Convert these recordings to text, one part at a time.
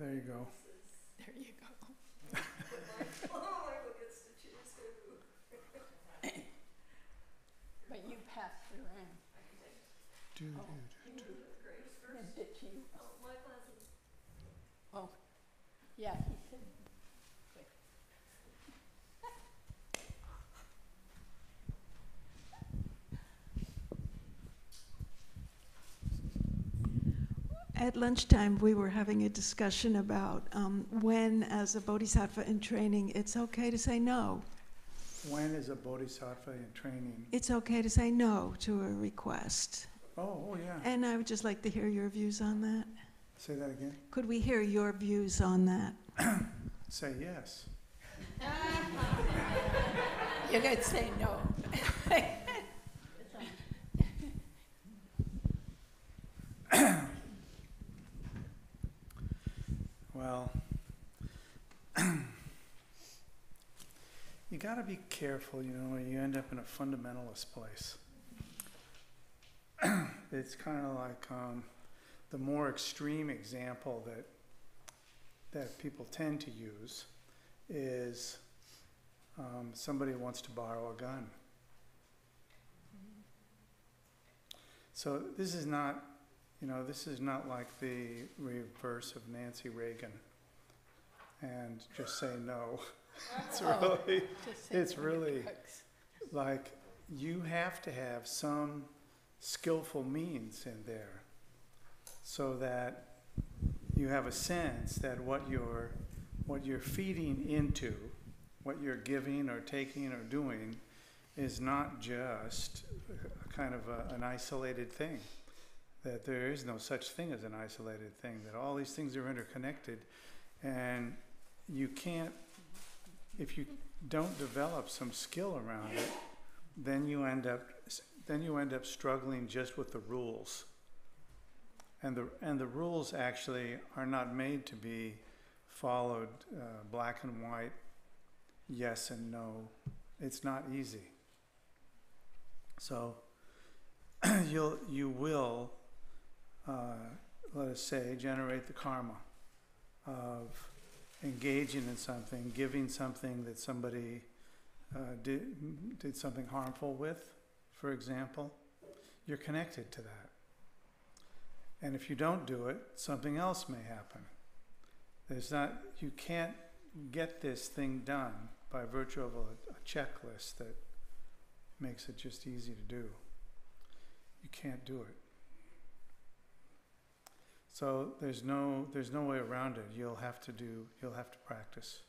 There you go. There you go. Michael gets to choose who. But you passed it around. Do, Oh. do, You do, do. move the grapes And first. did you? Oh, my glasses. Oh, yeah, he said. Wait. At lunchtime, we were having a discussion about when, as a bodhisattva in training, it's okay to say no. When is a bodhisattva in training? It's okay to say no to a request. Oh, yeah. And I would just like to hear your views on that. Say that again. Could we hear your views on that? Say yes. You could say no. Well, you got to be careful, you know, when you end up in a fundamentalist place. It's kind of like the more extreme example that people tend to use is somebody wants to borrow a gun. So this is not, you know, this is not like the reverse of Nancy Reagan and just say no. It's really like you have to have some skillful means in there so that you have a sense that what you're feeding into, what you're giving or taking or doing is not just a kind of an isolated thing. That there is no such thing as an isolated thing, that all these things are interconnected, and you can't, if you don't develop some skill around it, then you end up struggling just with the rules. And the rules actually are not made to be followed black and white, yes and no. It's not easy. So you will, let us say, generate the karma of engaging in something, giving something that somebody did something harmful with, for example. You're connected to that. And if you don't do it, something else may happen. You can't get this thing done by virtue of a checklist that makes it just easy to do. You can't do it. So there's no way around it. You'll have to practice.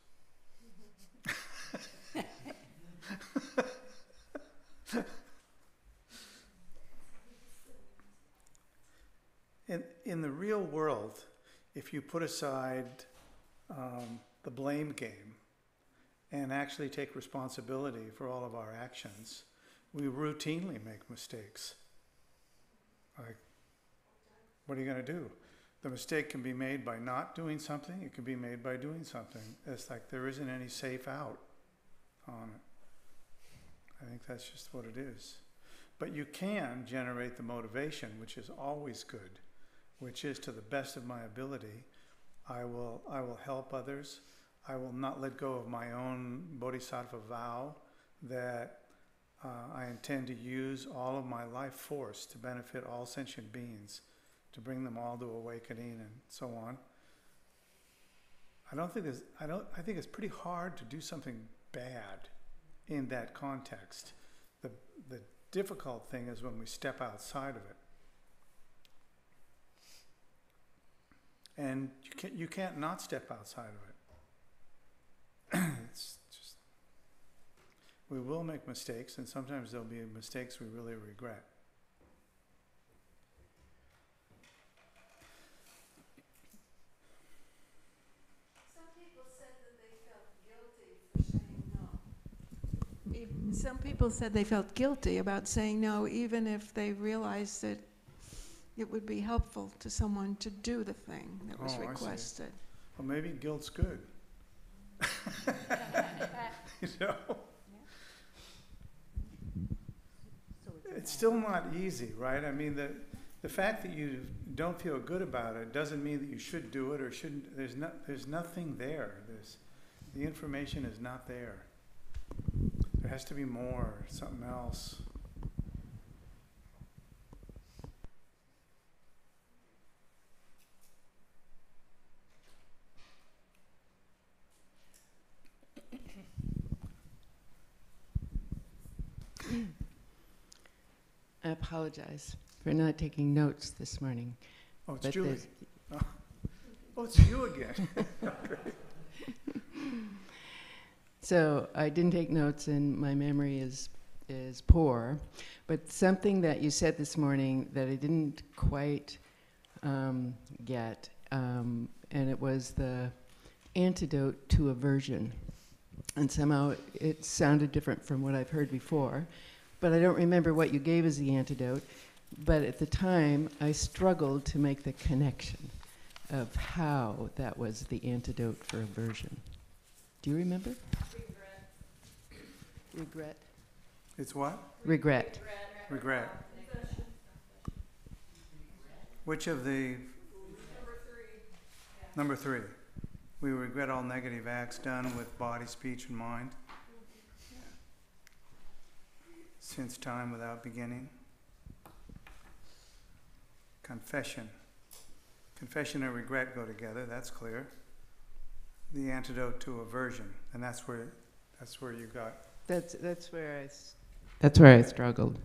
In the real world, if you put aside the blame game and actually take responsibility for all of our actions, we routinely make mistakes. Like, what are you going to do? The mistake can be made by not doing something. It can be made by doing something. It's like there isn't any safe out on it. I think that's just what it is. But you can generate the motivation, which is always good, which is to the best of my ability. I will help others. I will not let go of my own bodhisattva vow that I intend to use all of my life force to benefit all sentient beings, to bring them all to awakening and so on. I think it's pretty hard to do something bad in that context. The difficult thing is when we step outside of it. And you can't not step outside of it. It's just, we will make mistakes, and sometimes there'll be mistakes we really regret. Some people said that they felt guilty for saying no. Some people said they felt guilty about saying no, even if they realized that it would be helpful to someone to do the thing that was requested. Well, maybe guilt's good. You know? It's still not easy, right? I mean, the fact that you don't feel good about it doesn't mean that you should do it or shouldn't. There's nothing there. The information is not there. There has to be more, something else. I apologize for not taking notes this morning. Oh, it's but Julie. there's- Oh, it's you again. So I didn't take notes, and my memory is poor. But something that you said this morning that I didn't quite get, and it was the antidote to aversion. And somehow it sounded different from what I've heard before. But I don't remember what you gave as the antidote. But at the time, I struggled to make the connection of how that was the antidote for aversion. Do you remember? Regret. It's what? Regret. Regret. Which of the... Number three. We regret all negative acts done with body, speech, and mind. Since time without beginning. Confession. Confession and regret go together, that's clear. The antidote to aversion, and that's where you got. That's where I struggled.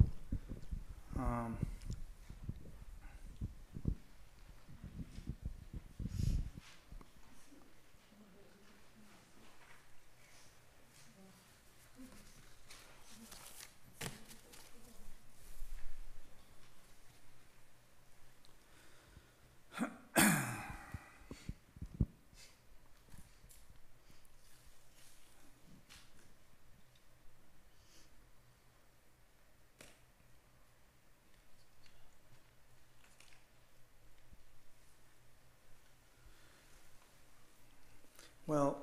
Well,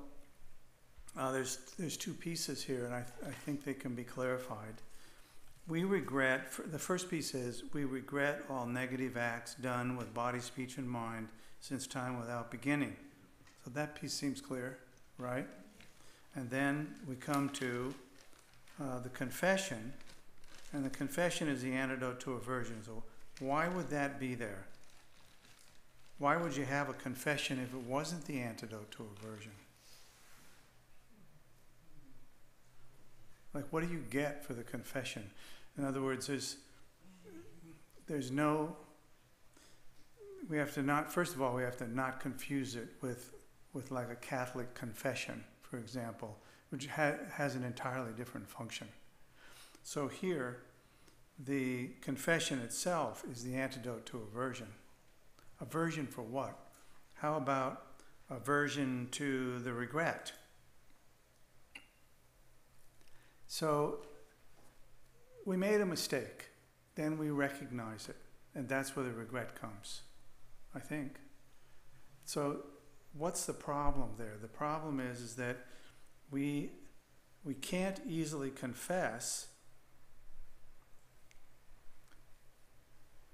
there's two pieces here, and I think they can be clarified. We regret, the first piece is, we regret all negative acts done with body, speech, and mind since time without beginning. So that piece seems clear, right? And then we come to the confession, and the confession is the antidote to aversion. So why would that be there? Why would you have a confession if it wasn't the antidote to aversion? Like, what do you get for the confession? In other words, there's no, we have to not, first of all, we have to not confuse it with like a Catholic confession, for example, which has an entirely different function. So here, the confession itself is the antidote to aversion. Aversion for what? How about aversion to the regret? So we made a mistake, then we recognize it, and that's where the regret comes, I think. So what's the problem there? The problem is that we can't easily confess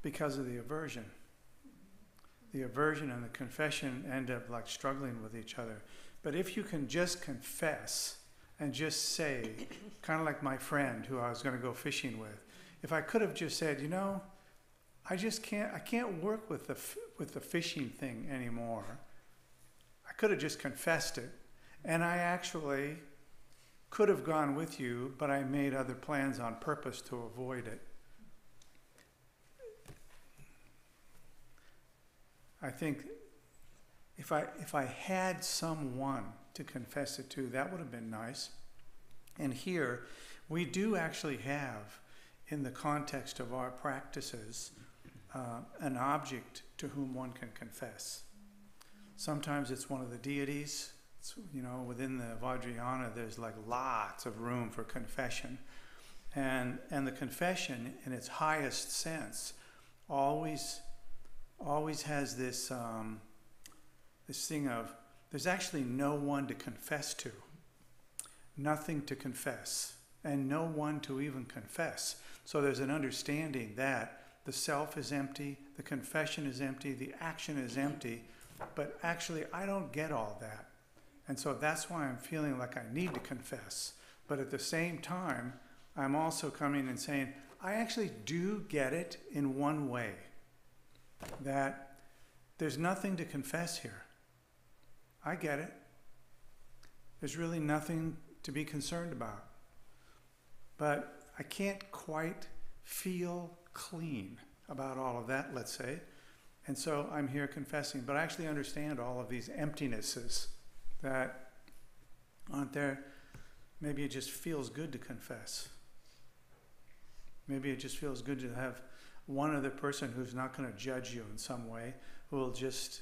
because of the aversion. The aversion and the confession end up like struggling with each other. But if you can just confess and just say, kind of like my friend who I was going to go fishing with, if I could have just said, you know, I can't work with the fishing thing anymore. I could have just confessed it, and I actually could have gone with you, but I made other plans on purpose to avoid it. I think if I had someone to confess it to, that would have been nice. And here, we do actually have, in the context of our practices, an object to whom one can confess. Sometimes it's one of the deities. It's, you know, within the Vajrayana, there's like lots of room for confession. And the confession, in its highest sense, always has this this thing of, there's actually no one to confess to, nothing to confess, and no one to even confess. So there's an understanding that the self is empty, the confession is empty, the action is empty, but actually I don't get all that. And so that's why I'm feeling like I need to confess. But at the same time, I'm also coming and saying, I actually do get it in one way, that there's nothing to confess here. I get it. There's really nothing to be concerned about. But I can't quite feel clean about all of that, let's say. And so I'm here confessing, but I actually understand all of these emptinesses that aren't there. Maybe it just feels good to confess. Maybe it just feels good to have one other person who's not going to judge you in some way, who will just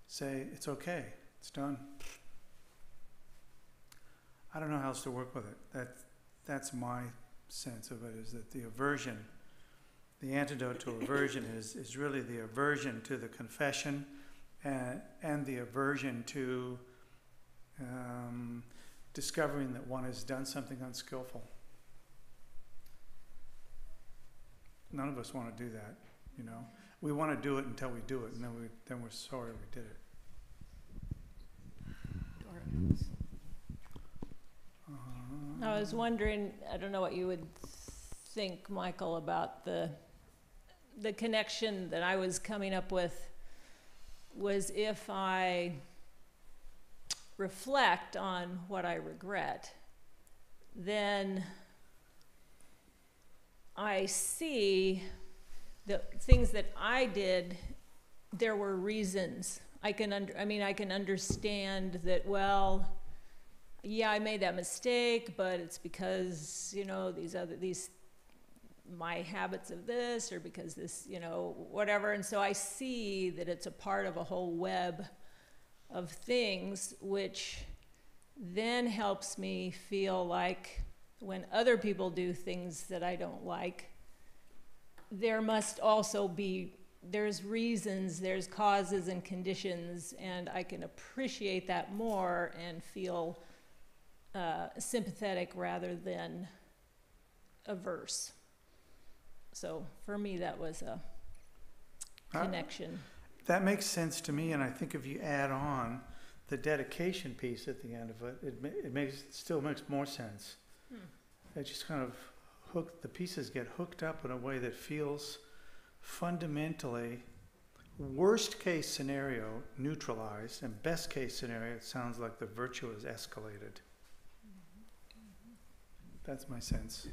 say, it's okay, it's done. I don't know how else to work with it. That's my sense of it, is that the aversion, the antidote to aversion is really the aversion to the confession and the aversion to discovering that one has done something unskillful. None of us want to do that, you know. We want to do it until we do it, and then we're sorry we did it. I was wondering, I don't know what you would think, Michael, about the connection that I was coming up with was if I reflect on what I regret, then I see the things that I did, there were reasons. I can understand that, well, yeah, I made that mistake, but it's because, you know, my habits of this, or because this, you know, whatever. And so I see that it's a part of a whole web of things, which then helps me feel like when other people do things that I don't like, there must also be, there's reasons, there's causes and conditions, and I can appreciate that more and feel sympathetic rather than averse. So for me, that was a connection. That makes sense to me, and I think if you add on the dedication piece at the end of it, it still makes more sense. It just kind of the pieces get hooked up in a way that feels fundamentally, worst case scenario neutralized, and best case scenario, it sounds like the virtue is escalated. That's my sense.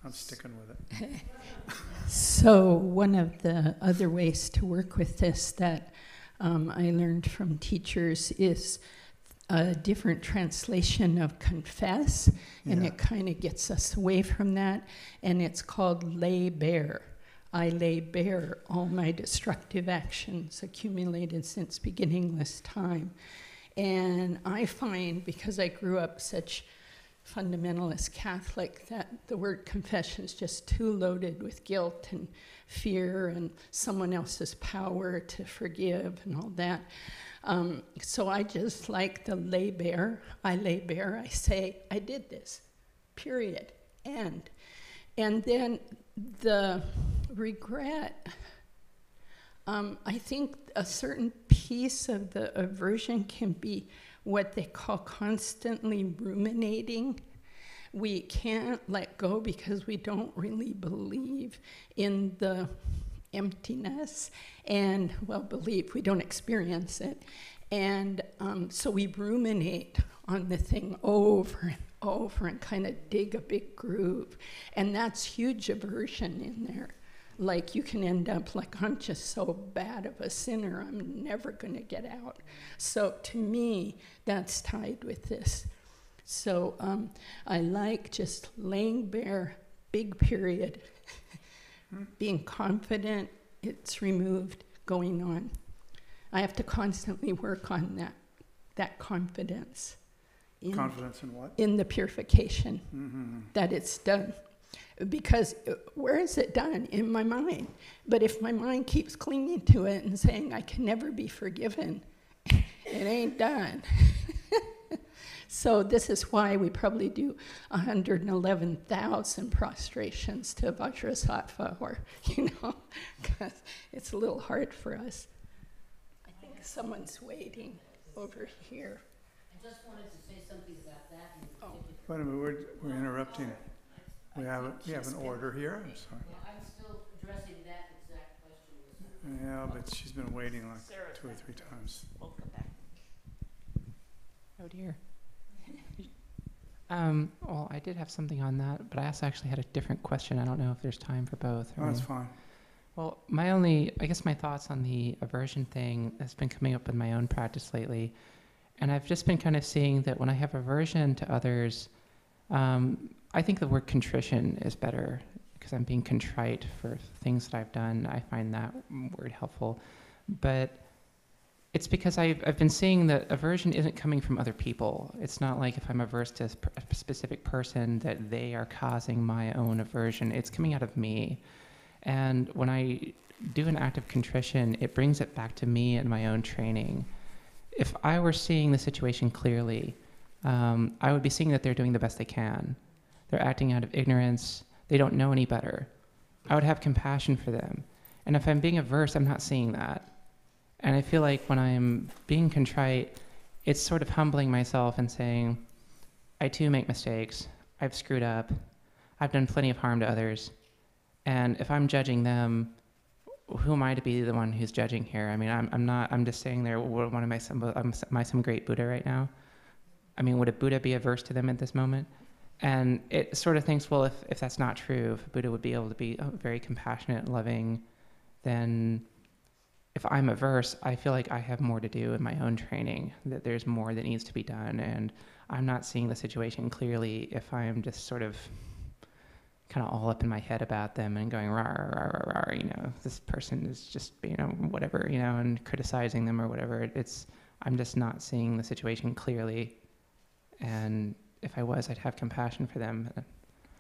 I'm sticking with it. So one of the other ways to work with this that I learned from teachers is a different translation of confess, and it kind of gets us away from that, and it's called lay bare. I lay bare all my destructive actions accumulated since beginningless time. And I find, because I grew up such fundamentalist Catholic, that the word confession is just too loaded with guilt and fear and someone else's power to forgive and all that. So I just like the lay bare. I lay bare. I say, I did this, period, end. And then the regret, I think a certain piece of the aversion can be what they call constantly ruminating. We can't let go because we don't really believe in the emptiness, and, well, believe, we don't experience it. And so we ruminate on the thing over and over and kind of dig a big groove. And that's huge aversion in there. Like, you can end up like, I'm just so bad of a sinner, I'm never going to get out. So to me, that's tied with this. So I like just laying bare, big period, being confident it's removed, going on. I have to constantly work on that confidence. Confidence in what? In the purification, that it's done. Because where is it done? In my mind. But if my mind keeps clinging to it and saying I can never be forgiven, it ain't done. So this is why we probably do 111,000 prostrations to Vajrasattva, or, because it's a little hard for us. I think someone's waiting over here. I just wanted to say something about that. Wait a minute, we're interrupting. We have an order here, I'm sorry. Well, I'm still addressing that exact question. Yeah, but she's been waiting like 2 or 3 times. We'll come back. Oh dear. Well, I did have something on that, but I also actually had a different question. I don't know if there's time for both. Oh, that's fine. Well, my thoughts on the aversion thing has been coming up in my own practice lately. And I've just been kind of seeing that when I have aversion to others, I think the word contrition is better because I'm being contrite for things that I've done. I find that word helpful. But it's because I've been seeing that aversion isn't coming from other people. It's not like if I'm averse to a specific person that they are causing my own aversion. It's coming out of me. And when I do an act of contrition, it brings it back to me and my own training. If I were seeing the situation clearly, I would be seeing that they're doing the best they can. They're acting out of ignorance. They don't know any better. I would have compassion for them. And if I'm being averse, I'm not seeing that. And I feel like when I'm being contrite, it's sort of humbling myself and saying, I too make mistakes. I've screwed up. I've done plenty of harm to others. And if I'm judging them, who am I to be the one who's judging here? I mean, I'm just saying there, am I some great Buddha right now? I mean, would a Buddha be averse to them at this moment? And it sort of thinks, well, if that's not true, if a Buddha would be able to be very compassionate and loving, then if I'm averse, I feel like I have more to do in my own training, that there's more that needs to be done, and I'm not seeing the situation clearly if I'm just sort of kind of all up in my head about them and going, rah, rah, rah, rah, this person is just, whatever, and criticizing them or whatever. I'm just not seeing the situation clearly, and if I was, I'd have compassion for them.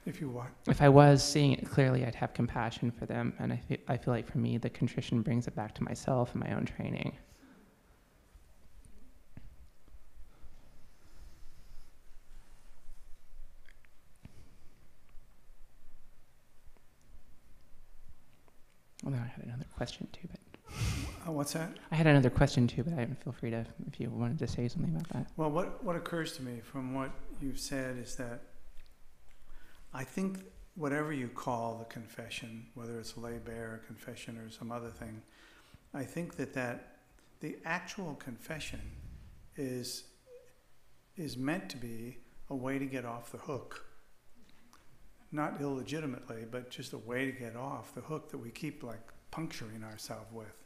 If you what? If I was seeing it clearly, I'd have compassion for them. And I feel like for me, the contrition brings it back to myself and my own training. Although I had another question too, but... What's that? I had another question too, but feel free to, if you wanted to say something about that. Well, what occurs to me from what you've said is that I think whatever you call the confession, whether it's lay bare confession or some other thing, I think that the actual confession is meant to be a way to get off the hook. Not illegitimately, but just a way to get off the hook that we keep like puncturing ourselves with.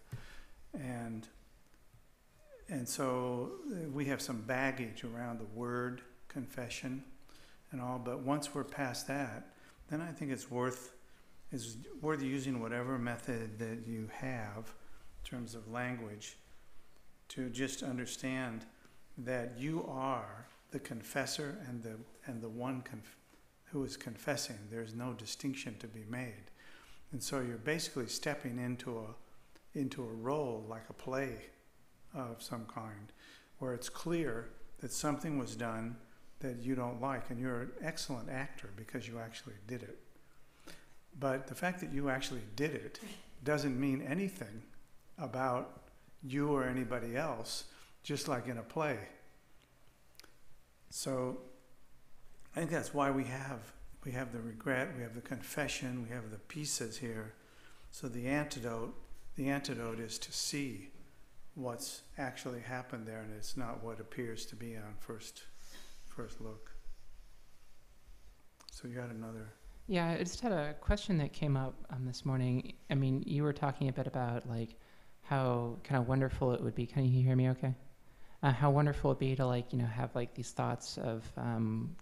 And so we have some baggage around the word confession and all, but once we're past that, then I think it's worth using whatever method that you have in terms of language to just understand that you are the confessor and the one who is confessing. There's no distinction to be made. And so you're basically stepping into a role like a play of some kind, where it's clear that something was done that you don't like, and you're an excellent actor because you actually did it. But the fact that you actually did it doesn't mean anything about you or anybody else, just like in a play. So I think that's why we have the regret, we have the confession, we have the pieces here. So the antidote is to see what's actually happened there, and it's not what appears to be on first look. So you had another. Yeah, I just had a question that came up this morning. I mean, you were talking a bit about like how kind of wonderful it would be. Can you hear me okay? How wonderful it would be to have like these thoughts of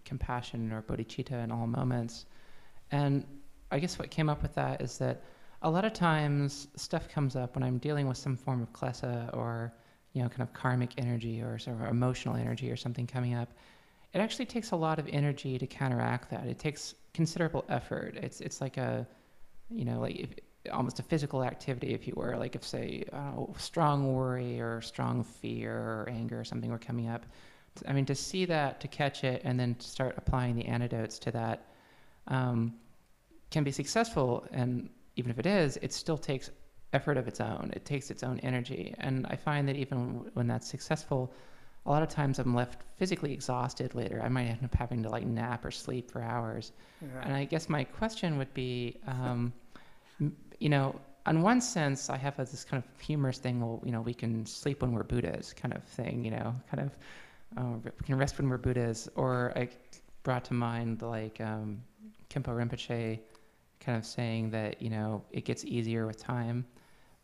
compassion or bodhicitta in all moments. And I guess what came up with that is that a lot of times stuff comes up when I'm dealing with some form of klesa or, kind of karmic energy or sort of emotional energy or something coming up. It actually takes a lot of energy to counteract that. It takes considerable effort. It's like almost a physical activity, if you were. Like if, say, strong worry or strong fear or anger or something were coming up, I mean, to see that, to catch it, and then to start applying the antidotes to that can be successful. And even if it is, it still takes effort of its own. It takes its own energy. And I find that even when that's successful, a lot of times I'm left physically exhausted later. I might end up having to like nap or sleep for hours. Yeah. And I guess my question would be, you know, in one sense, I have this kind of humorous thing, well, you know, we can sleep when we're Buddhas kind of thing, you know, kind of, we can rest when we're Buddhas. Or I brought to mind like Khenpo Rinpoche kind of saying that, you know, it gets easier with time.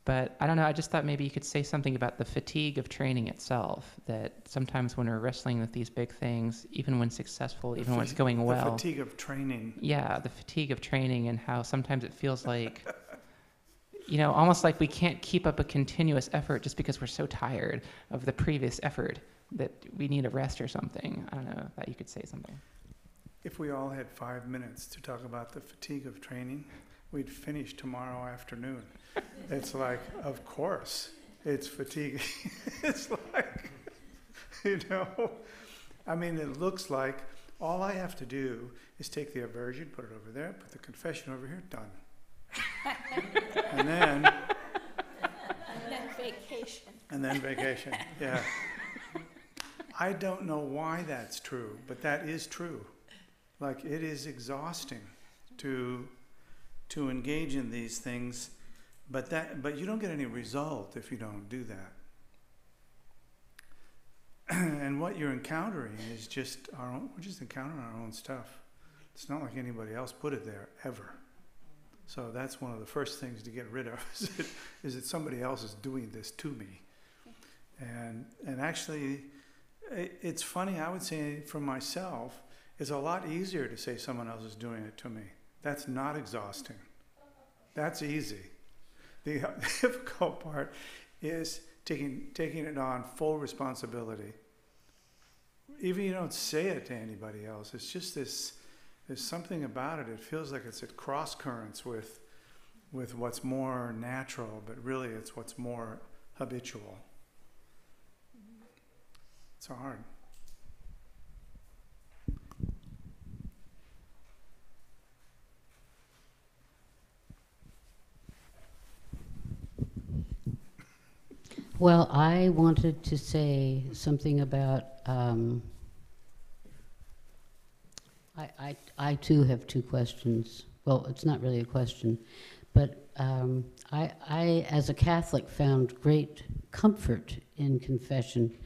But I don't know, I just thought maybe you could say something about the fatigue of training itself, that sometimes when we're wrestling with these big things, even when successful, even when it's going well. The fatigue of training. Yeah, the fatigue of training, and how sometimes it feels like, you know, almost like we can't keep up a continuous effort just because we're so tired of the previous effort that we need a rest or something. I don't know, that you could say something. If we all had 5 minutes to talk about the fatigue of training, we'd finish tomorrow afternoon. It's like, of course, it's fatigue. It's like, you know, I mean, it looks like all I have to do is take the aversion, put it over there, put the confession over here, done. And then vacation. And then vacation, yeah. I don't know why that's true, but that is true. Like, it is exhausting to engage in these things, but you don't get any result if you don't do that. And what you're encountering is just we're just encountering our own stuff. It's not like anybody else put it there, ever. So that's one of the first things to get rid of, is that somebody else is doing this to me. And actually, it's funny, I would say for myself, it's a lot easier to say someone else is doing it to me. That's not exhausting. That's easy. The difficult part is taking it on full responsibility. Even you don't say it to anybody else. It's just this, there's something about it. It feels like it's at cross currents with what's more natural, but really it's what's more habitual. It's hard. Well, I wanted to say something about, I too have two questions. Well, it's not really a question, but I, as a Catholic, found great comfort in confession,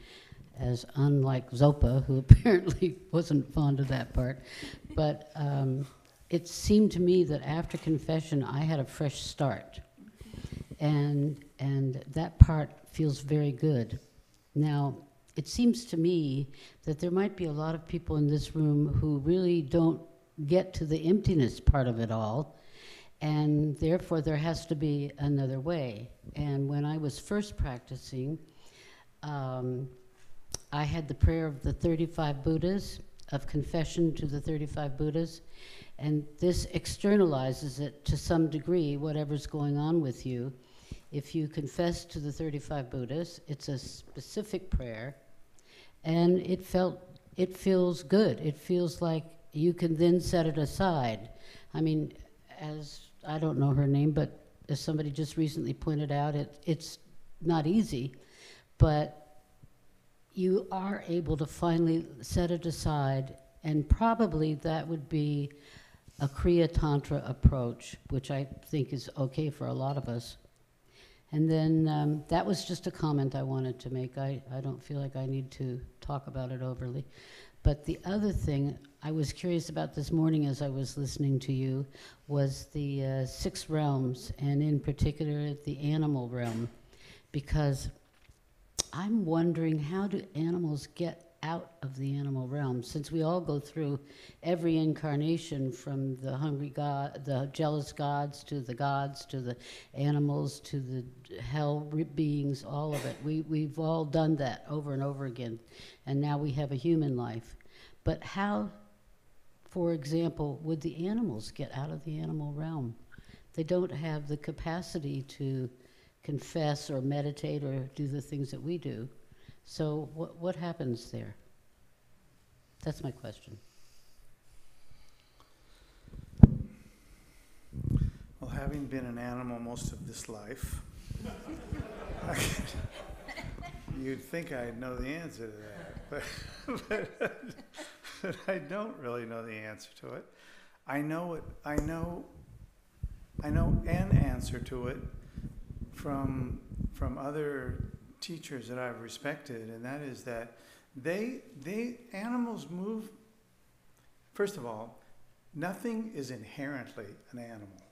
as unlike Zopa, who apparently wasn't fond of that part. But it seemed to me that after confession, I had a fresh start. And that part feels very good. Now, it seems to me that there might be a lot of people in this room who really don't get to the emptiness part of it all, and therefore there has to be another way. And when I was first practicing, I had the prayer of the 35 Buddhas, of confession to the 35 Buddhas, and this externalizes it to some degree, whatever's going on with you. If you confess to the 35 Buddhas, it's a specific prayer, and it feels good. It feels like you can then set it aside. I mean, as I don't know her name, but as somebody just recently pointed out, it's not easy, but you are able to finally set it aside, and probably that would be a Kriya Tantra approach, which I think is okay for a lot of us. And then that was just a comment I wanted to make. I don't feel like I need to talk about it overly. But the other thing I was curious about this morning as I was listening to you was the 6 realms, and in particular the animal realm. Because I'm wondering, how do animals get out of the animal realm, since we all go through every incarnation, from the hungry god, the jealous gods, to the animals, to the hell beings, all of it. We've all done that over and over again, and now we have a human life. But how, for example, would the animals get out of the animal realm? They don't have the capacity to confess or meditate or do the things that we do. So what happens there? That's my question. Well, having been an animal most of this life, you'd think I'd know the answer to that, but I don't really know the answer to it. I know an answer to it from other teachers that I've respected, and that is that animals move. First of all, nothing is inherently an animal.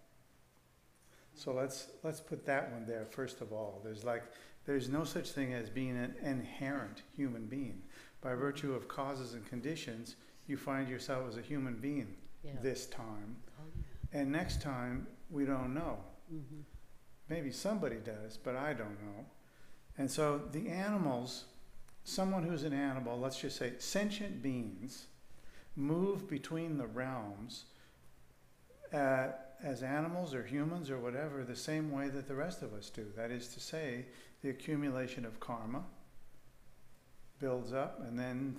So let's put that one there first of all. There's no such thing as being an inherent human being. By virtue of causes and conditions, you find yourself as a human being this time. Oh, yeah. And next time, we don't know. Mm-hmm. Maybe somebody does, but I don't know. And so the animals, someone who's an animal, let's just say sentient beings, move between the realms as animals or humans or whatever, the same way that the rest of us do. That is to say, the accumulation of karma builds up, and then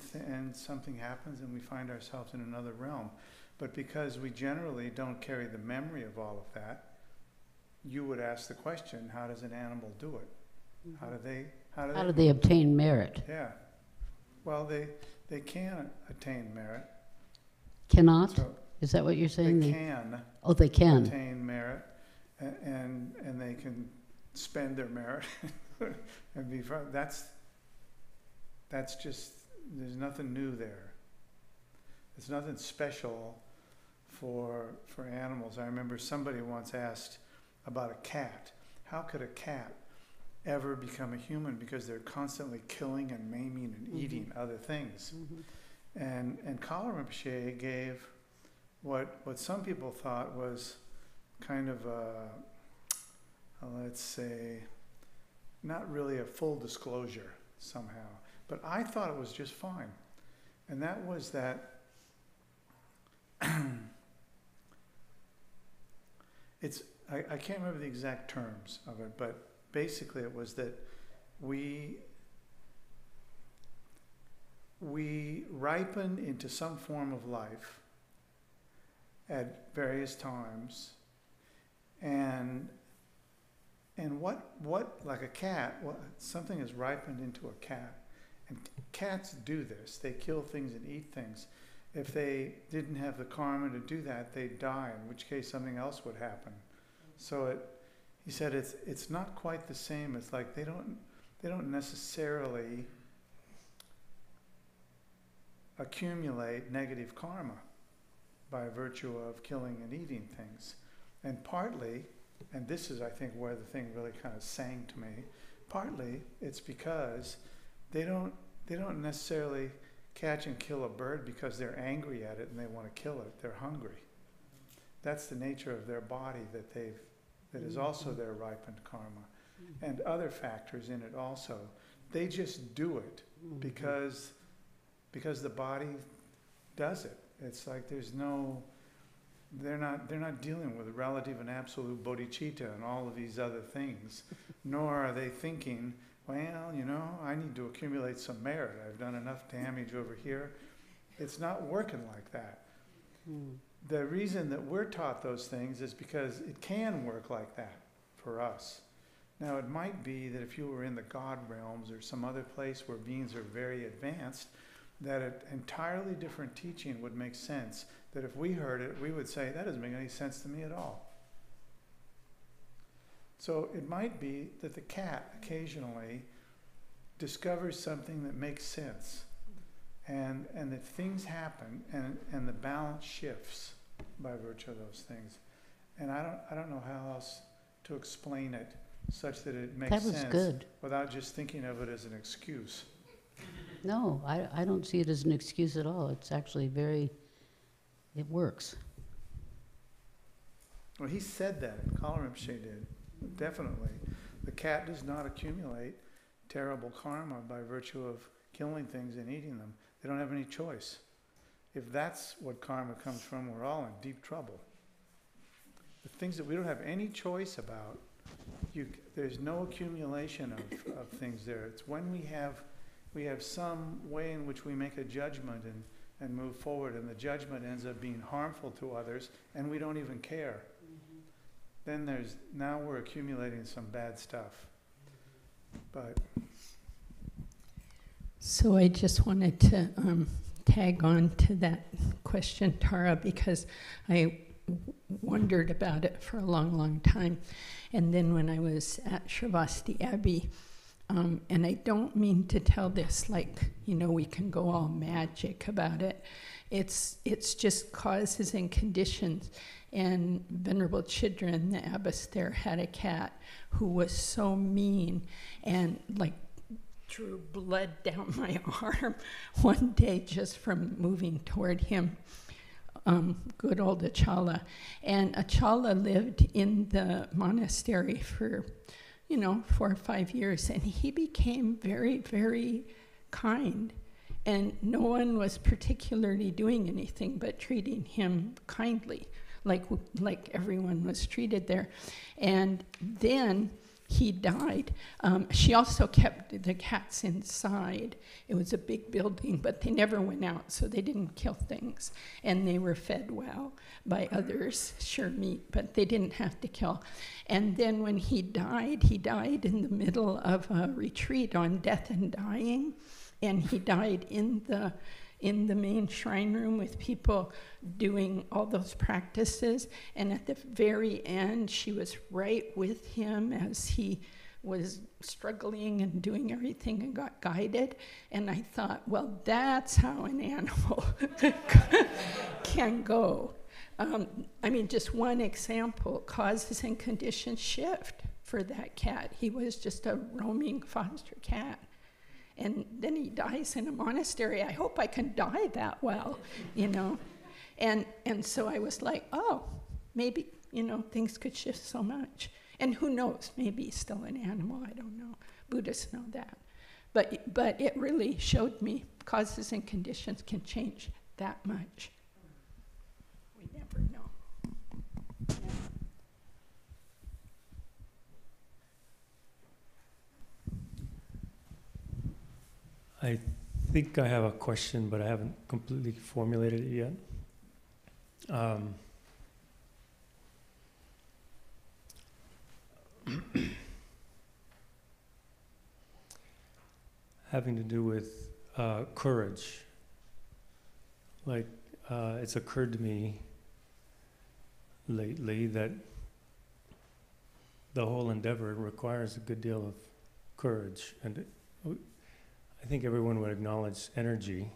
something happens and we find ourselves in another realm. But because we generally don't carry the memory of all of that, you would ask the question, how does an animal do it? Mm-hmm. How do they obtain merit? Yeah. Well, they can attain merit. Cannot? So Is that what you're saying? they can Oh, they can. attain merit, and they can spend their merit and be fun. That's just, there's nothing new there. There's nothing special for animals. I remember somebody once asked about a cat. How could a cat ever become a human? Because they're constantly killing and maiming and eating other things. Mm-hmm. And Kala Rinpoche gave what some people thought was kind of let's say, not really a full disclosure somehow. But I thought it was just fine. And that was that I can't remember the exact terms of it, but basically it was that we ripen into some form of life at various times, and what like a cat, something is ripened into a cat, and cats do this. They kill things and eat things. If they didn't have the karma to do that, they'd die, in which case something else would happen. So he said it's not quite the same. It's like they don't necessarily accumulate negative karma by virtue of killing and eating things. And partly, and this is I think where the thing really kind of sang to me, partly it's because they don't necessarily catch and kill a bird because they're angry at it and they want to kill it. They're hungry. That's the nature of their body that is also their ripened karma. And other factors in it also. They just do it because the body does it. It's like they're not dealing with relative and absolute bodhicitta and all of these other things, nor are they thinking, well, I need to accumulate some merit. I've done enough damage over here. It's not working like that. The reason that we're taught those things is because it can work like that for us. Now, it might be that if you were in the God realms or some other place where beings are very advanced, that an entirely different teaching would make sense. That if we heard it, we would say, that doesn't make any sense to me at all. So it might be that the cat occasionally discovers something that makes sense, and that things happen, and the balance shifts by virtue of those things. And I don't know how else to explain it such that it makes sense. That was good. Without just thinking of it as an excuse. No, I don't see it as an excuse at all. It's actually it works. Well, he said that. Kala Rinpoche did. Definitely. The cat does not accumulate terrible karma by virtue of killing things and eating them. They don't have any choice. If that's what karma comes from, we're all in deep trouble. The things that we don't have any choice about, there's no accumulation of things there. It's when we have some way in which we make a judgment and move forward, and the judgment ends up being harmful to others, and we don't even care. Then now we're accumulating some bad stuff. But so I just wanted to tag on to that question, Tara, because I wondered about it for a long, long time. And then when I was at Sravasti Abbey, and I don't mean to tell this like, we can go all magic about it. It's just causes and conditions. And Venerable Chidran, the abbess there, had a cat who was so mean and like drew blood down my arm one day just from moving toward him. Good old Achala. And Achala lived in the monastery for 4 or 5 years, and he became very, very kind. And no one was particularly doing anything but treating him kindly, like everyone was treated there. And then he died. She also kept the cats inside. It was a big building, but they never went out, so they didn't kill things. And they were fed well by others, sure meat, but they didn't have to kill. And then when he died in the middle of a retreat on death and dying, and he died in the main shrine room with people doing all those practices. And at the very end, she was right with him as he was struggling and doing everything and got guided. And I thought, well, that's how an animal can go. Just one example, causes and conditions shift for that cat. He was just a roaming foster cat. And then he dies in a monastery. I hope I can die that well, And so I was like, oh, maybe, things could shift so much. And who knows, maybe he's still an animal, I don't know. Buddhists know that. But it really showed me causes and conditions can change that much. We never know. Yeah. I think I have a question, but I haven't completely formulated it yet. Having to do with courage. It's occurred to me lately that the whole endeavor requires a good deal of courage, and I think everyone would acknowledge energy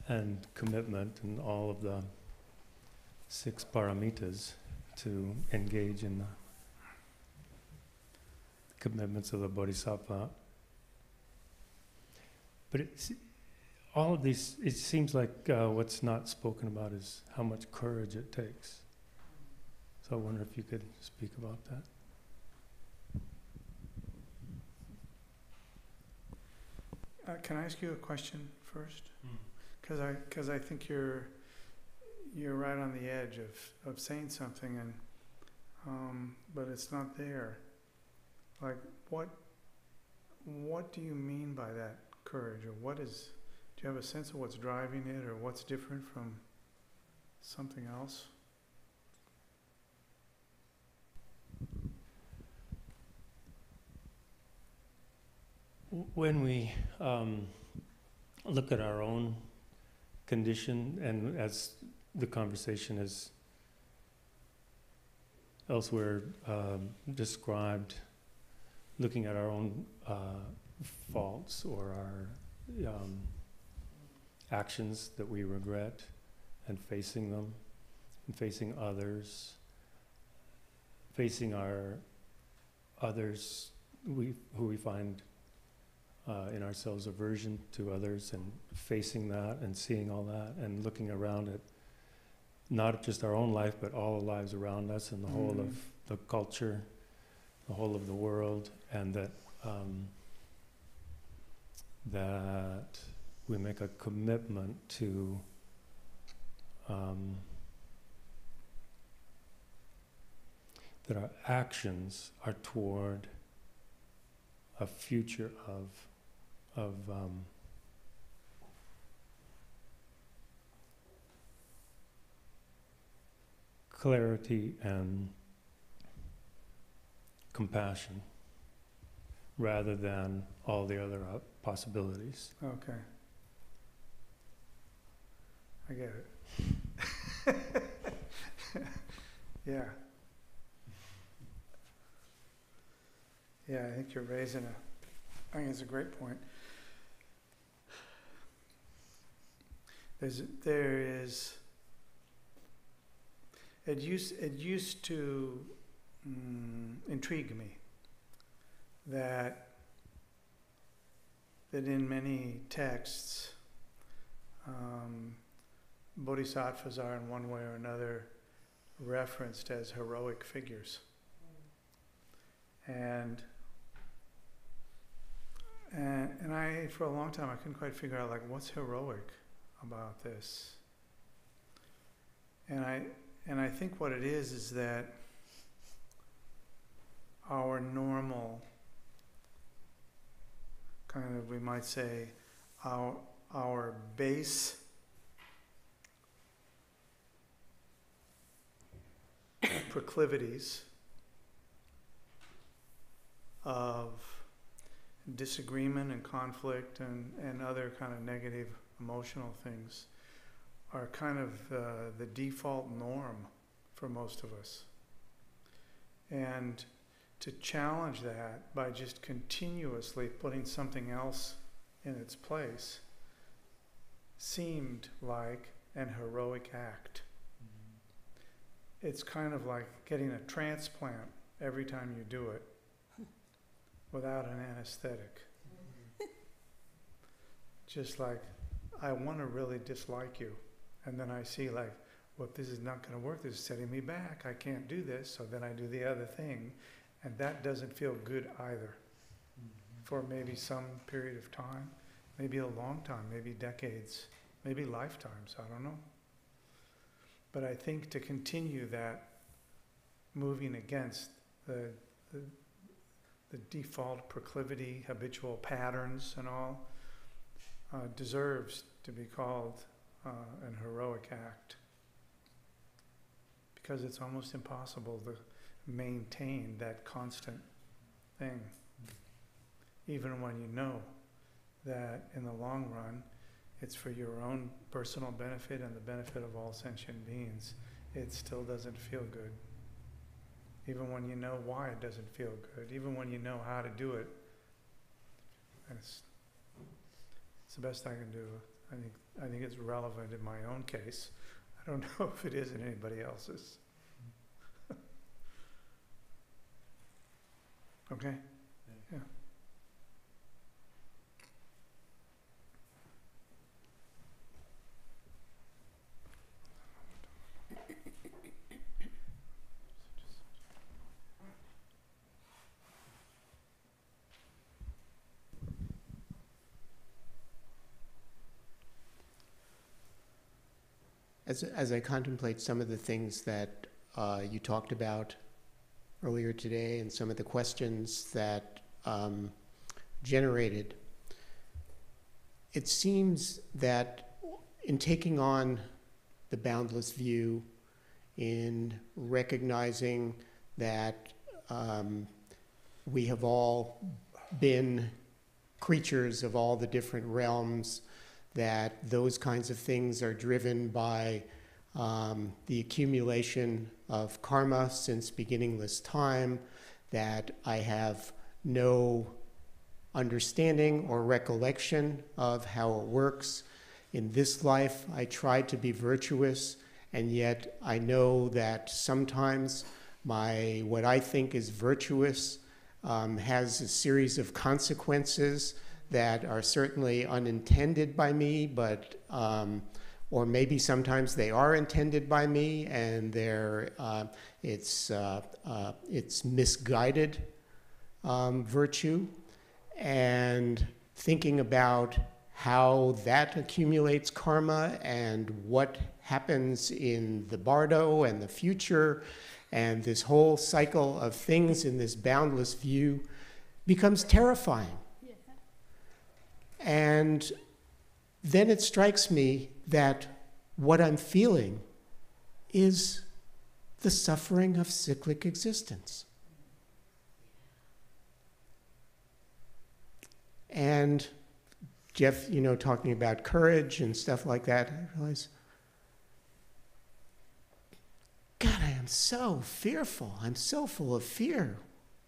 and commitment and all of the 6 paramitas to engage in the commitments of the Bodhisattva. But all of these, it seems like what's not spoken about is how much courage it takes. So I wonder if you could speak about that. Can I ask you a question first? Because I think you're right on the edge of saying something, and but it's not there. Like, what do you mean by that courage, or do you have a sense of what's driving it, or what's different from something else? When we look at our own condition, and as the conversation is elsewhere described, looking at our own faults or our actions that we regret, and facing them, and facing others, facing our others who we find in ourselves aversion to others, and facing that and seeing all that and looking around at not just our own life but all the lives around us and the whole of the culture, the whole of the world, and that that we make a commitment to that our actions are toward a future of clarity and compassion rather than all the other possibilities. Okay. I get it. Yeah. Yeah, I think you're raising I think it's a great point. It used to intrigue me that in many texts, bodhisattvas are in one way or another referenced as heroic figures. And I, for a long time, I couldn't quite figure out, like, what's heroic about this? And I think what it is that our normal, kind of, we might say, our base proclivities of disagreement and conflict and other kind of negative emotional things are kind of the default norm for most of us. And to challenge that by just continuously putting something else in its place seemed like an heroic act. Mm-hmm. It's kind of like getting a transplant every time you do it without an anesthetic. Mm-hmm. Just like, I want to really dislike you. And then I see, like, well, this is not going to work. This is setting me back. I can't do this. So then I do the other thing. And that doesn't feel good either. Mm-hmm. For maybe some period of time, maybe a long time, maybe decades, maybe lifetimes, I don't know. But I think to continue that moving against the default proclivity, habitual patterns and all, deserves to be called an heroic act. Because it's almost impossible to maintain that constant thing, even when you know that in the long run it's for your own personal benefit and the benefit of all sentient beings. It still doesn't feel good. Even when you know why it doesn't feel good, even when you know how to do it, it's the best I can do. I think it's relevant in my own case. I don't know if it is in anybody else's. Okay? Yeah. As I contemplate some of the things that you talked about earlier today and some of the questions that generated, it seems that in taking on the boundless view, in recognizing that we have all been creatures of all the different realms, that those kinds of things are driven by the accumulation of karma since beginningless time, that I have no understanding or recollection of how it works. In this life, I try to be virtuous, and yet I know that sometimes what I think is virtuous has a series of consequences that are certainly unintended by me, but or maybe sometimes they are intended by me, and it's misguided virtue. And thinking about how that accumulates karma and what happens in the bardo and the future, and this whole cycle of things in this boundless view becomes terrifying. And then it strikes me that what I'm feeling is the suffering of cyclic existence. And Jeff, talking about courage and stuff like that, I realize, God, I am so fearful. I'm so full of fear.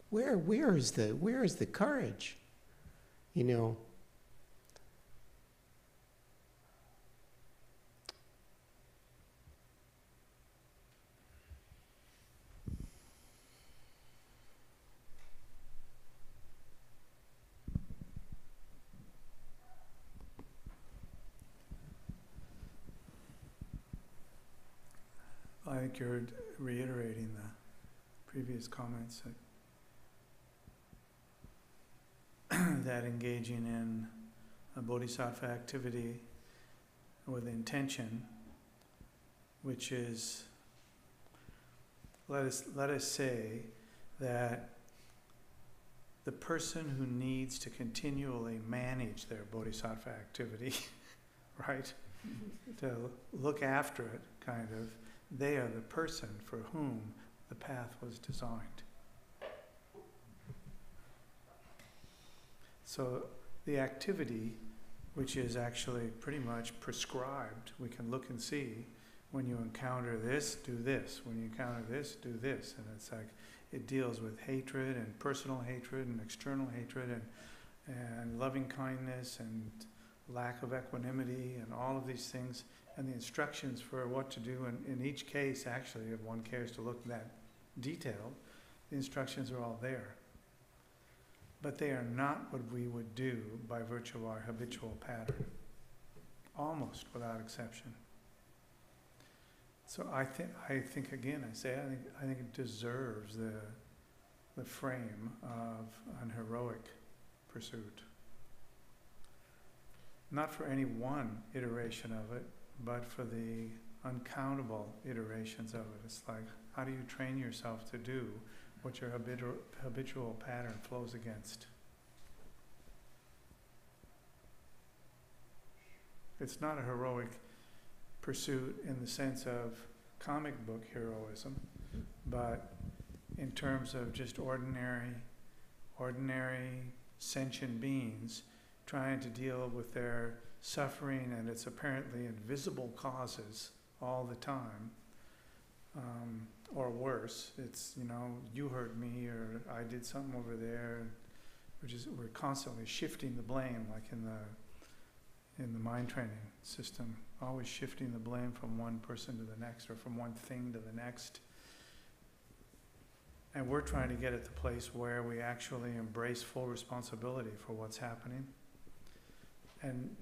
Where is the courage? I think you're reiterating the previous comments that engaging in a Bodhisattva activity with intention, which is, let us say that the person who needs to continually manage their Bodhisattva activity, right, to look after it, kind of, they are the person for whom the path was designed. So the activity, which is actually pretty much prescribed, we can look and see, when you encounter this, do this. When you encounter this, do this. And it's like, it deals with hatred and personal hatred and external hatred and loving kindness and lack of equanimity and all of these things. And the instructions for what to do in each case, actually, if one cares to look that detailed, the instructions are all there. But they are not what we would do by virtue of our habitual pattern, almost without exception. So I think again, I think it deserves the frame of an heroic pursuit. Not for any one iteration of it, but for the uncountable iterations of it. It's like, how do you train yourself to do what your habitual pattern flows against? It's not a heroic pursuit in the sense of comic book heroism, but in terms of just ordinary sentient beings trying to deal with their suffering and its apparently invisible causes all the time, or worse, it's, you hurt me, or I did something over there, we're constantly shifting the blame, like in the mind training system, always shifting the blame from one person to the next, or from one thing to the next. And we're trying to get at the place where we actually embrace full responsibility for what's happening. And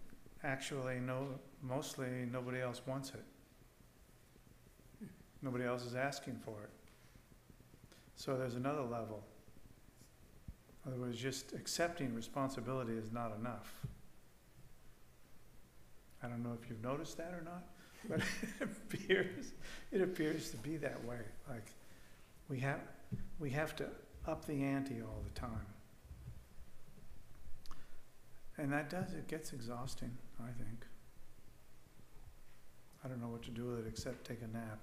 actually, mostly nobody else wants it. Nobody else is asking for it. So there's another level. In other words, just accepting responsibility is not enough. I don't know if you've noticed that or not, but it appears to be that way. Like, we have to up the ante all the time. And it gets exhausting, I think. I don't know what to do with it except take a nap.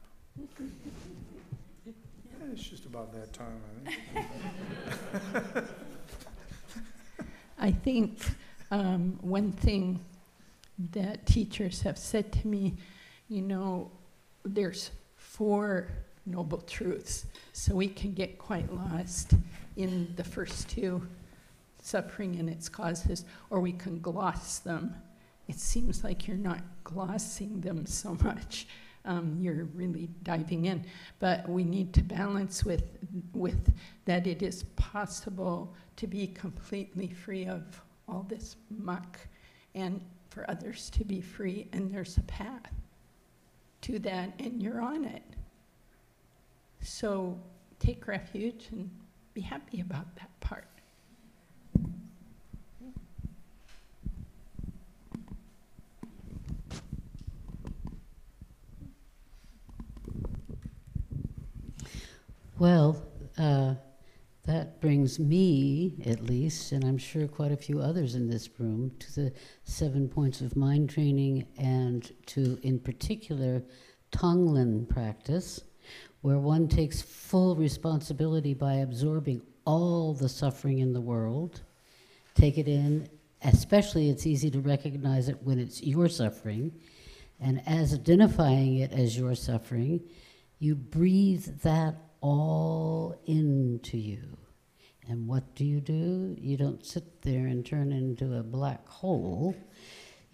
It's just about that time, I think. I think one thing that teachers have said to me, there's 4 noble truths, so we can get quite lost in the first 2, suffering and its causes, or we can gloss them. It seems like you're not glossing them so much. You're really diving in. But we need to balance with that it is possible to be completely free of all this muck and for others to be free, and there's a path to that, and you're on it. So take refuge and be happy about that part. Well, that brings me, at least, and I'm sure quite a few others in this room, to the 7 points of mind training and to, in particular, Tonglen practice, where one takes full responsibility by absorbing all the suffering in the world, take it in, especially it's easy to recognize it when it's your suffering, and as identifying it as your suffering, you breathe that all into you. And what do? You don't sit there and turn into a black hole.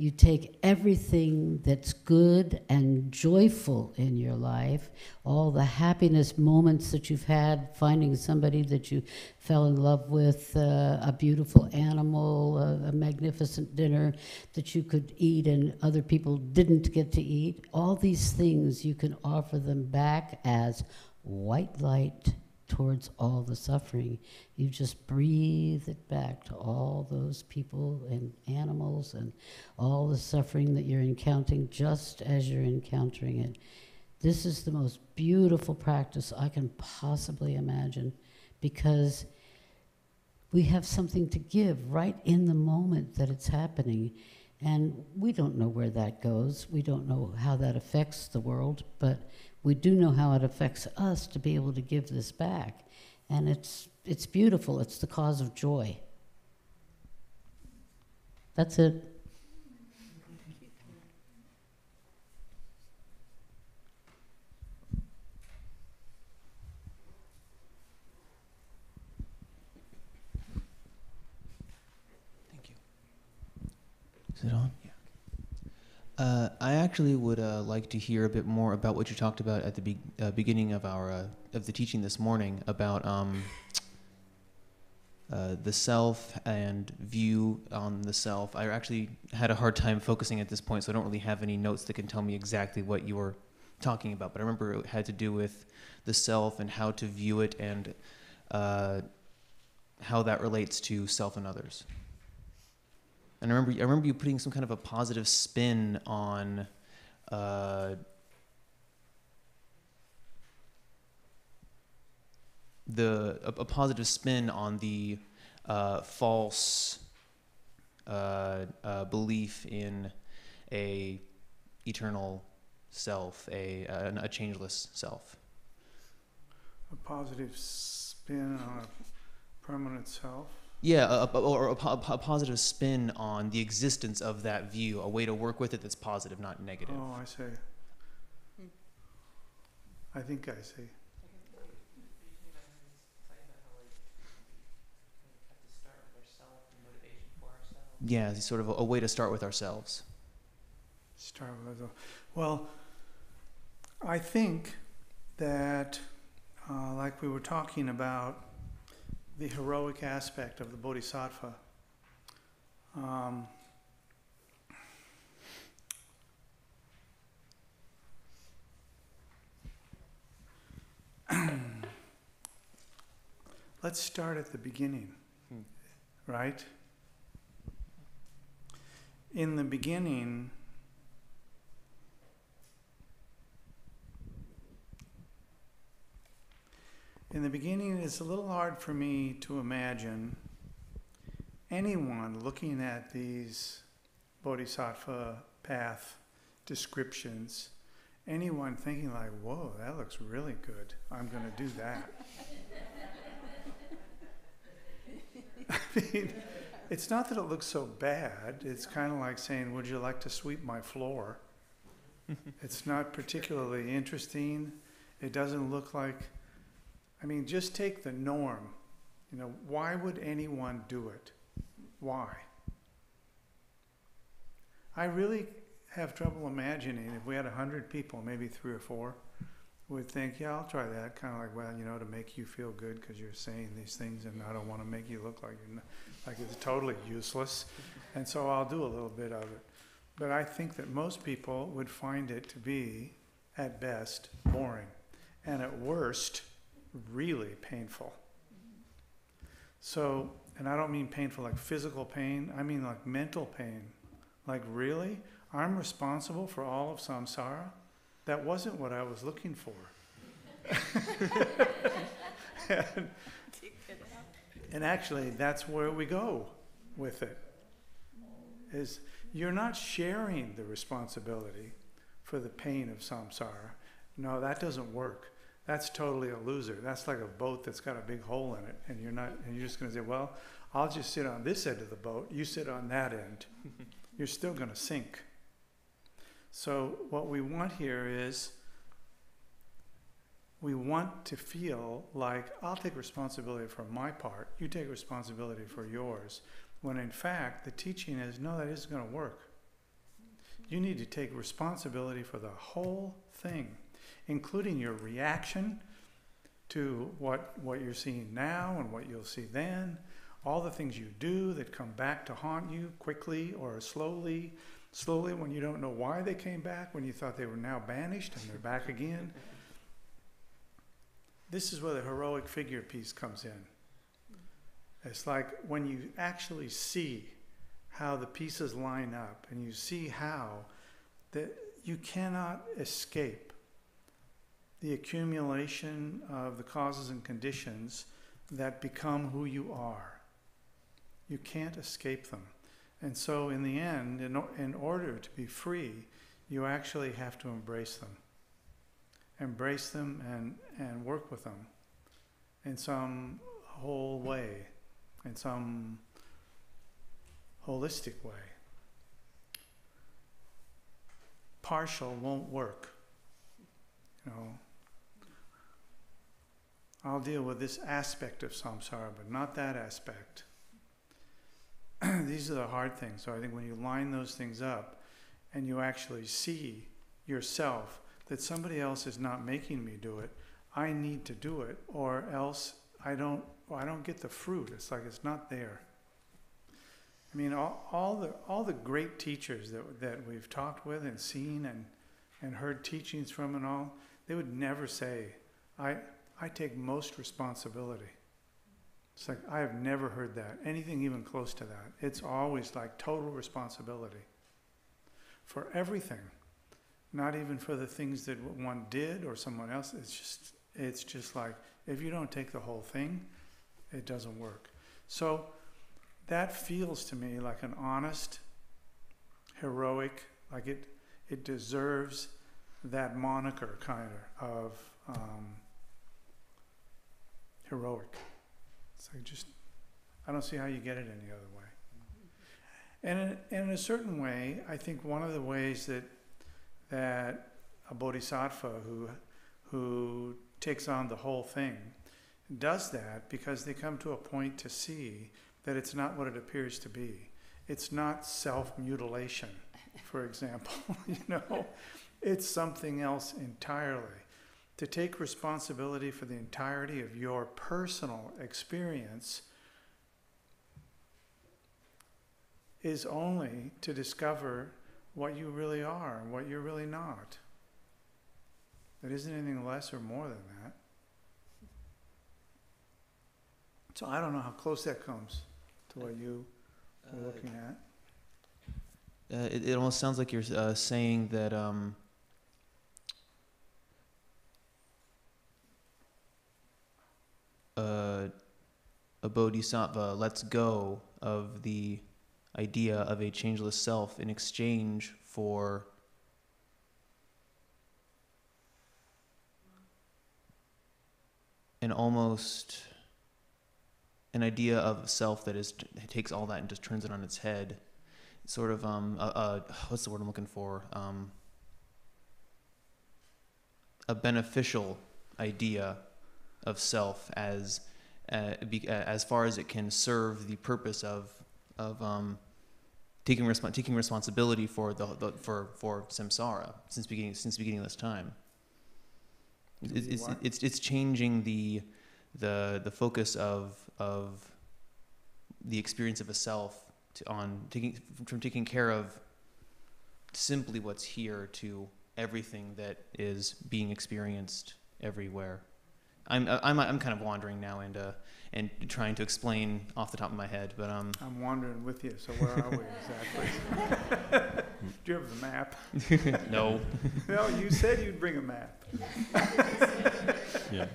You take everything that's good and joyful in your life, all the happiness moments that you've had, finding somebody that you fell in love with, a beautiful animal, a magnificent dinner that you could eat and other people didn't get to eat. All these things, you can offer them back as white light towards all the suffering. You just breathe it back to all those people and animals and all the suffering that you're encountering just as you're encountering it. This is the most beautiful practice I can possibly imagine, because we have something to give right in the moment that it's happening. And we don't know where that goes. We don't know how that affects the world, but we do know how it affects us to be able to give this back. And it's beautiful. It's the cause of joy. That's it. Thank you. Is it on? Yeah. I actually would like to hear a bit more about what you talked about at the beginning of the teaching this morning about the self and view on the self. I actually had a hard time focusing at this point, so I don't really have any notes that can tell me exactly what you were talking about. But I remember it had to do with the self and how to view it and how that relates to self and others. And I remember you putting some kind of a positive spin on a positive spin on the false belief in a eternal self, a changeless self. A positive spin on a permanent self? Yeah, or a positive spin on the existence of that view, a way to work with it that's positive, not negative. Oh, I see. I think I see. Yeah, it's sort of a way to start with ourselves. Start with ourselves. Well, I think that, like we were talking about, the heroic aspect of the Bodhisattva. Let's start at the beginning, right? In the beginning, it's a little hard for me to imagine anyone looking at these Bodhisattva path descriptions, anyone thinking like, whoa, that looks really good. I'm going to do that. I mean, it's not that it looks so bad. It's kind of like saying, would you like to sweep my floor? It's not particularly interesting. It doesn't look like, I mean, just take the norm. You know, why would anyone do it? Why? I really have trouble imagining if we had 100 people, maybe 3 or 4, would think, yeah, I'll try that. Kind of like, well, you know, to make you feel good because you're saying these things and I don't want to make you look like like it's totally useless. And so I'll do a little bit of it. But I think that most people would find it to be, at best, boring. And at worst, really painful. So, and I don't mean painful like physical pain, I mean like mental pain. Like, really? I'm responsible for all of samsara? That wasn't what I was looking for. and actually, that's where we go with it. Is you're not sharing the responsibility for the pain of samsara. No, that doesn't work. that's totally a loser. That's like a boat that's got a big hole in it, and you're just going to say, well, I'll just sit on this end of the boat, you sit on that end. You're still going to sink. So what we want here is, we want to feel like, I'll take responsibility for my part, you take responsibility for yours, when in fact the teaching is, no, that isn't going to work. You need to take responsibility for the whole thing, including your reaction to what you're seeing now and what you'll see then, all the things you do that come back to haunt you quickly or slowly when you don't know why they came back, when you thought they were now banished and they're back again. This is where the heroic figure piece comes in. It's like when you actually see how the pieces line up, and you see how that you cannot escape the accumulation of the causes and conditions that become who you are. You can't escape them. And so in the end, in order to be free, you actually have to embrace them. Embrace them and work with them in some whole way, in some holistic way. Partial won't work. You know, I'll deal with this aspect of samsara, but not that aspect. These are the hard things. So I think when you line those things up and you actually see yourself, that somebody else is not making me do it, I need to do it, or else I don't get the fruit. It's like it's not there. I mean, all the great teachers that we've talked with and seen and heard teachings from and all, they would never say, I take most responsibility. It's like, I have never heard that, anything even close to that. It's always like total responsibility for everything. Not even for the things that one did or someone else. It's just like, if you don't take the whole thing, it doesn't work. So that feels to me like an honest, heroic, like it deserves that moniker kind of heroic. It's like I don't see how you get it any other way. And in a certain way, I think one of the ways that a bodhisattva who takes on the whole thing does that, because they come to a point to see that it's not what it appears to be. It's not self-mutilation, for example. It's something else entirely. To take responsibility for the entirety of your personal experience is only to discover what you really are and what you're really not. There isn't anything less or more than that. So I don't know how close that comes to what you were looking at. It almost sounds like you're saying that a bodhisattva lets go of the idea of a changeless self in exchange for an idea of self that takes all that and just turns it on its head. Sort of what's the word I'm looking for? A beneficial idea of self as far as it can serve the purpose of taking responsibility for for samsara since beginning of this time. It's changing the focus of the experience of a self from taking care of simply what's here to everything that is being experienced everywhere. I'm kind of wandering now and trying to explain off the top of my head, but I'm wandering with you. So where are we exactly? Do you have the map? No. No, you said you'd bring a map. Yeah.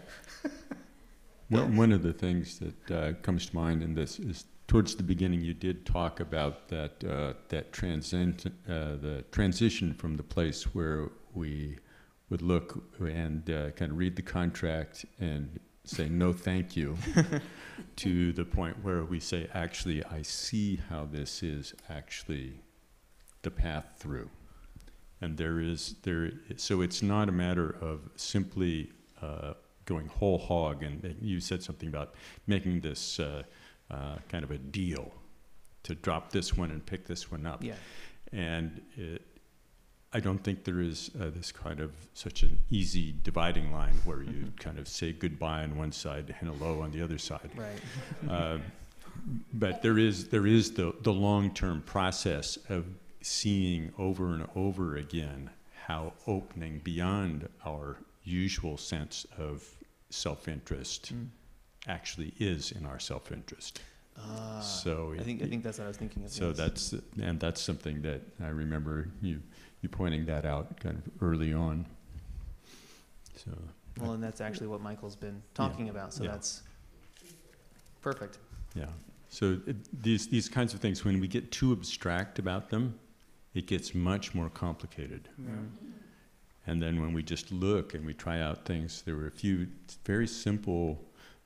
One of the things that comes to mind in this is towards the beginning you did talk about that the transition from the place where we would look and kind of read the contract and say no thank you, to the point where we say, actually, I see how this is actually the path through. And so it's not a matter of simply going whole hog, and you said something about making this kind of a deal to drop this one and pick this one up. Yeah. And I don't think there is this kind of such an easy dividing line where you kind of say goodbye on one side and hello on the other side. Right. But there is the long-term process of seeing over and over again how opening beyond our usual sense of self-interest actually is in our self-interest. So I think that's what I was thinking of. So yes. that's something that I remember you pointing that out kind of early on. So Well, and that's actually what Michael's been talking about. So that's perfect. Yeah. So these kinds of things, when we get too abstract about them, it gets much more complicated. Yeah. And then when we just look and we try out things, there were a few very simple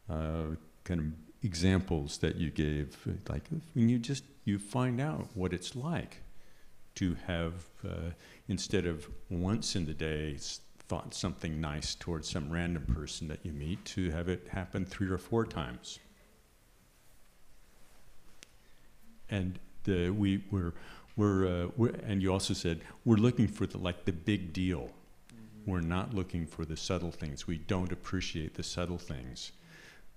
kind of examples that you gave, like when you find out what it's like to have, instead of once in the day thought something nice towards some random person that you meet, to have it happen 3 or 4 times. And we're and you also said we're looking for the big deal. We're not looking for the subtle things. We don't appreciate the subtle things,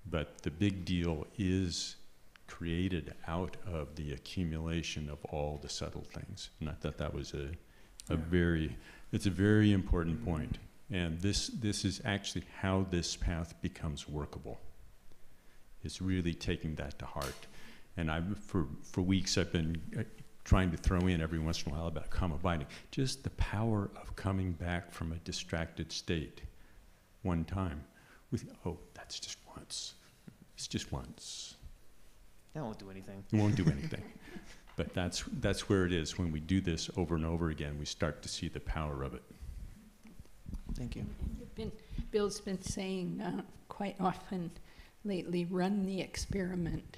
but the big deal is created out of the accumulation of all the subtle things. And I thought that was it's a very important point. And this is actually how this path becomes workable. It's really taking that to heart. And for weeks I've been trying to throw in every once in a while about calm abiding. Just the power of coming back from a distracted state one time. That's just once. It's just once. That won't do anything. It won't do anything. But that's where it is. When we do this over and over again, we start to see the power of it. Thank you. Bill's been saying quite often lately, run the experiment.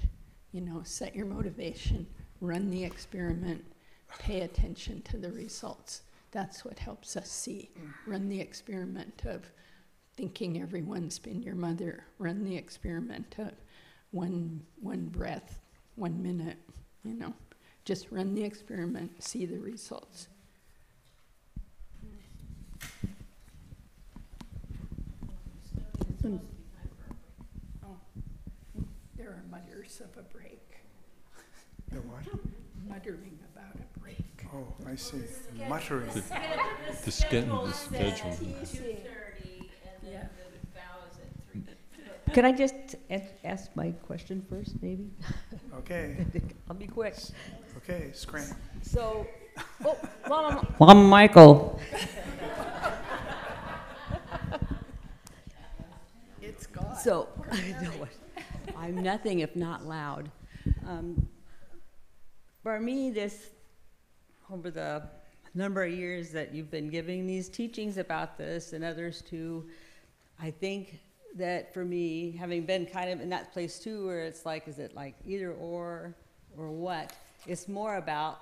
Set your motivation, run the experiment, pay attention to the results. That's what helps us see. Run the experiment of thinking everyone's been your mother. Run the experiment of one breath, 1 minute, Just run the experiment, see the results. There are mutters of a break. The what? Muttering about a break. Oh, I see. Muttering. The schedule. 2:30, and then the vows at 3. Can I just ask my question first, maybe? Okay. I'll be quick. Okay, scram. So, Lama Michael. It's God. So, I'm nothing if not loud. For me, this, over the number of years that you've been giving these teachings about this, and others too, I think that for me, having been kind of in that place too, where it's like, is it like either or what? It's more about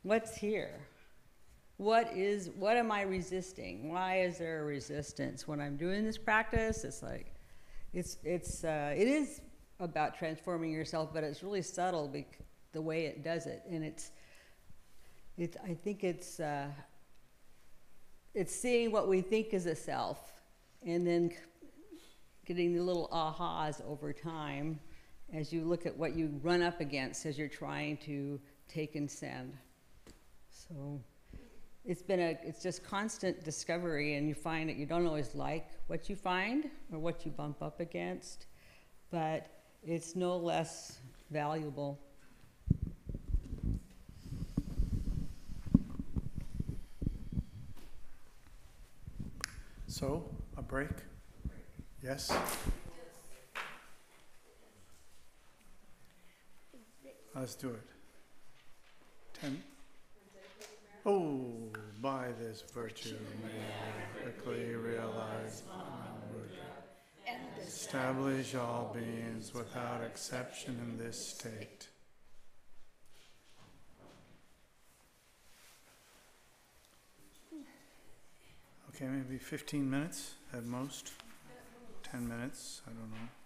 what's here. What am I resisting? Why is there a resistance? When I'm doing this practice, it's like, it is about transforming yourself, but it's really subtle the way it does it. And I think it's seeing what we think is a self, and then getting the little ahas over time as you look at what you run up against as you're trying to take and send. So it's just constant discovery, and you find that you don't always like what you find or what you bump up against, but it's no less valuable. So, a break? Yes? Let's do it. 10. Oh, By this virtue may we quickly realize and establish all beings without exception in this state. Okay, maybe 15 minutes at most. 10 minutes, I don't know.